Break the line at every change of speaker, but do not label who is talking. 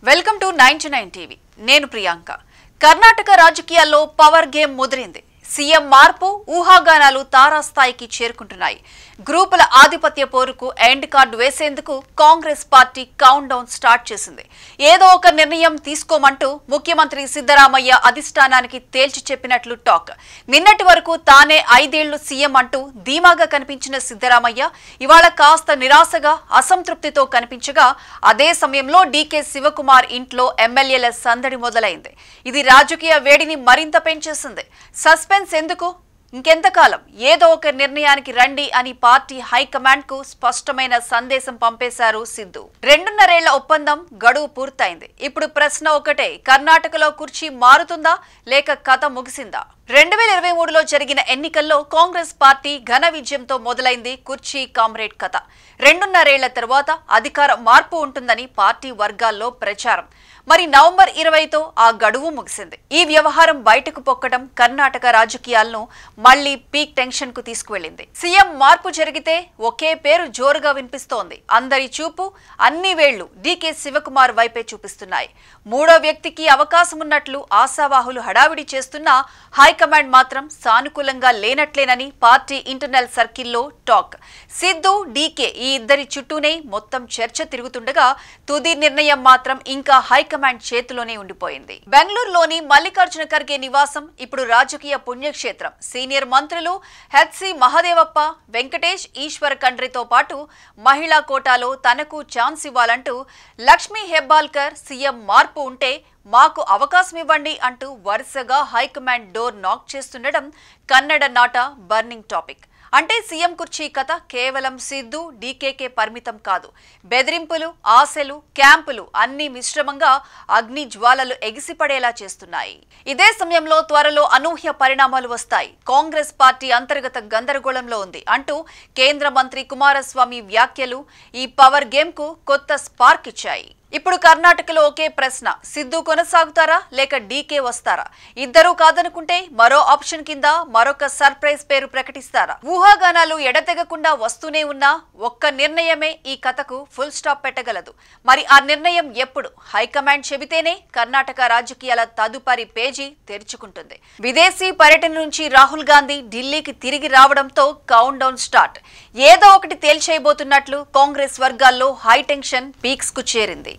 Welcome to 99 TV. నేను ప్రియాంక. కర్ణాటక రాజకీయాల్లో power game ముదిరింది. CM మార్పు ఊహాగానాలు తారాస్థాయికి చేరుకుంటున్నాయి. గ్రూపుల ఆధిపత్య పోరుకు ఎండ్ కార్డు వేసేందుకు Congress party count down start చేసింది. ఏదో ఒక నిర్ణయం తీసుకోమంటూ ముఖ్యమంత్రి సిద్ధరామయ్య అధిష్టానానికి తేల్చి చెప్పినట్లు టాక్. నిన్నటి వరకు తానే 5 ఏళ్లు సీఎం అంటూ ధీమాగా కనిపించిన సిద్ధరామయ్య ఇవాళ కాస్త నిరాశగా అసంతృప్తితో కనిపించగా అదే సమయంలో డీకే శివకుమార్ ఇంట్లో ఎమ్మెల్యేల సందడి మొదలైంది. ఇది రాజకీయ వేడిని మరింత పెంచేసింది. సస్పెన్స్ ఎందుకు, ఇంకెంతకాలం, ఏదో ఒక నిర్ణయానికి రండి అని పార్టీ హైకమాండ్ కు స్పష్టమైన సందేశం పంపేశారు సిద్ధు. 2.5 ఏళ్ల ఒప్పందం గడువు పూర్తయింది. ఇప్పుడు ప్రశ్న ఒకటే, కర్ణాటకలో కుర్చీ మారుతుందా లేక కథ ముగిసిందా? 2023లో జరిగిన ఎన్నికల్లో కాంగ్రెస్ పార్టీ ఘన విజయంతో మొదలైంది కుర్చీ కామ్రేడ్ కథ. 2.5 ఏళ్ల తర్వాత అధికార మార్పు ఉంటుందని పార్టీ వర్గాల్లో ప్రచారం. మరి నవంబర్ 20తో ఆ గడువు ముగిసింది. ఈ వ్యవహారం బయటకు పొక్కడం కర్ణాటక రాజకీయాలను మళ్లీ పీక్ టెన్షన్ కు తీసుకువెళ్లింది. సీఎం మార్పు జరిగితే ఒకే పేరు జోరుగా వినిపిస్తోంది. అందరి చూపు, అన్ని వేళ్లు డీకే శివకుమార్ వైపే చూపిస్తున్నాయి. మూడో వ్యక్తికి అవకాశం ఉన్నట్లు ఆశావాహులు హడావిడి చేస్తున్నా హైకమాండ్ మాత్రం సానుకూలంగా లేనట్లేనని పార్టీ ఇంటర్నల్ సర్కిల్లో టాక్. సిద్ధు, డీకే ఈ ఇద్దరి చుట్టూనే మొత్తం చర్చ తిరుగుతుండగా తుది నిర్ణయం మాత్రం ఇంకా హైకమాండ్ చేతిలోనే ఉండిపోయింది. బెంగళూరులోని మల్లికార్జున ఖర్గే నివాసం ఇప్పుడు రాజకీయ పుణ్యక్షేత్రం. సీనియర్ మంత్రులు హెచ్సి మహదేవప్ప, వెంకటేష్, ఈశ్వర్ ఖండ్రేతో పాటు మహిళా కోటాలో తనకు ఛాన్స్ ఇవ్వాలంటూ లక్ష్మీ హెబ్బాల్కర్ సీఎం మార్పు ఉంటే మాకు అవకాశం ఇవ్వండి అంటూ వరుసగా హైకమాండ్ డోర్ నాక్ చేస్తుండడం కన్నడ నాట బర్నింగ్ టాపిక్. అంటే సీఎం కుర్చీ కథ కేవలం సిద్ధు, డీకేకే పరిమితం కాదు. బెదిరింపులు, ఆశలు, క్యాంపులు అన్ని మిశ్రమంగా అగ్ని జ్వాలలు ఎగిసిపడేలా చేస్తున్నాయి. ఇదే సమయంలో త్వరలో అనూహ్య పరిణామాలు వస్తాయి. కాంగ్రెస్ పార్టీ అంతర్గత గందరగోళంలో ఉంది అంటూ కేంద్ర మంత్రి కుమారస్వామి వ్యాఖ్యలు ఈ పవర్ గేమ్ కు కొత్త స్పార్క్ ఇచ్చాయి. ఇప్పుడు కర్ణాటకలో ఒకే ప్రశ్న, సిద్ధు కొనసాగుతారా లేక డీకే వస్తారా? ఇద్దరూ కాదనుకుంటే మరో ఆప్షన్ కింద మరొక సర్ప్రైజ్ పేరు ప్రకటిస్తారా? ఊహాగానాలు ఎడతెగకుండా వస్తూనే ఉన్నా ఒక్క నిర్ణయమే ఈ కథకు ఫుల్ స్టాప్ పెట్టగలదు. మరి ఆ నిర్ణయం ఎప్పుడు? హైకమాండ్ చెబితేనే కర్ణాటక రాజకీయాల తదుపరి పేజీ తెరుచుకుంటుంది. విదేశీ పర్యటన నుంచి రాహుల్ గాంధీ ఢిల్లీకి తిరిగి రావడంతో కౌంట్ డౌన్ స్టార్ట్. ఏదో ఒకటి తేల్చేయబోతున్నట్లు కాంగ్రెస్ వర్గాల్లో హై టెన్షన్ పీక్స్ కు చేరింది.